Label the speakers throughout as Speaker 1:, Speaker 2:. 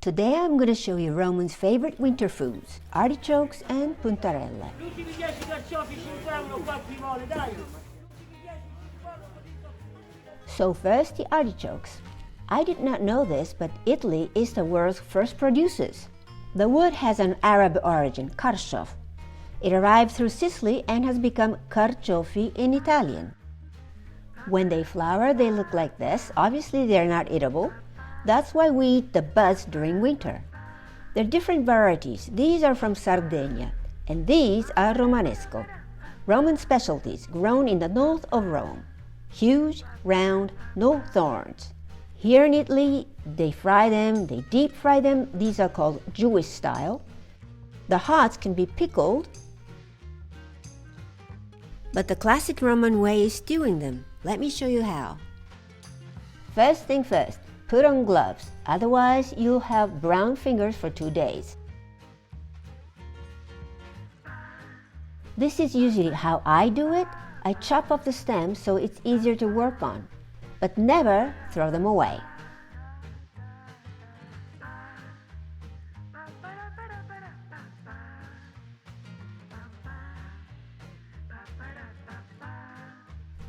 Speaker 1: Today I'm going to show you Roman's favorite winter foods, artichokes and puntarelle. So first, the artichokes. I did not know this, but Italy is the world's first producers. The wood has an Arab origin, kharshov. It arrived through Sicily and has become carciofi in Italian. When they flower, they look like this. Obviously, they're not eatable. That's why we eat the buds during winter. There are different varieties. These are from Sardinia, and these are Romanesco, Roman specialties grown in the north of Rome. Huge, round, no thorns. Here in Italy, they fry them, they deep fry them. These are called Jewish style. The hearts can be pickled, but the classic Roman way is stewing them. Let me show you how. First thing first, put on gloves, otherwise you'll have brown fingers for 2 days. This is usually how I do it. I chop off the stems so it's easier to work on, but never throw them away.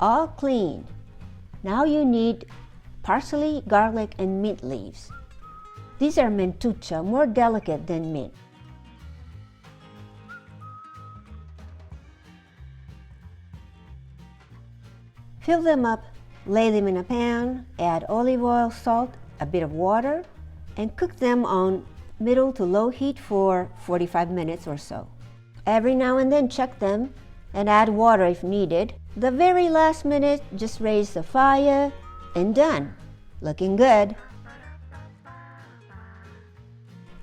Speaker 1: All clean. Now you need parsley, garlic, and mint leaves. These are mentuccia, more delicate than mint. Fill them up, lay them in a pan, add olive oil, salt, a bit of water, and cook them on middle to low heat for 45 minutes or so. Every now and then check them and add water if needed. The very last minute, just raise the fire and done. Looking good.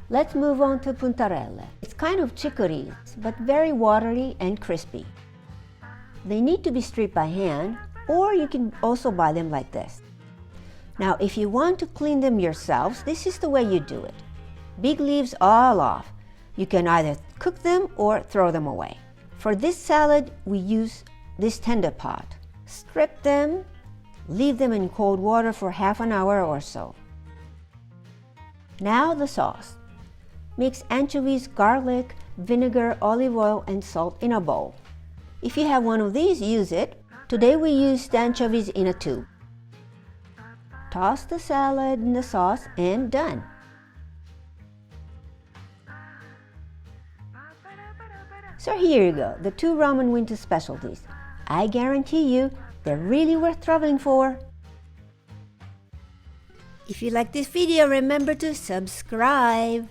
Speaker 1: Let's move on to puntarelle. It's kind of cicory, but very watery and crispy. They need to be stripped by hand, or you can also buy them like this. Now, if you want to clean them yourselves, this is the way you do it. Big leaves all off. You can either cook them or throw them away. For this salad, we use this tender pot. Strip them, leave them in cold water for half an hour or so. Now the sauce. Mix anchovies, garlic, vinegar, olive oil, and salt in a bowl. If you have one of these, use it. Today we used anchovies in a tube. Toss the salad in the sauce and done. So here you go, the 2 Roman winter specialties. I guarantee you, they're really worth traveling for. If you like this video, remember to subscribe.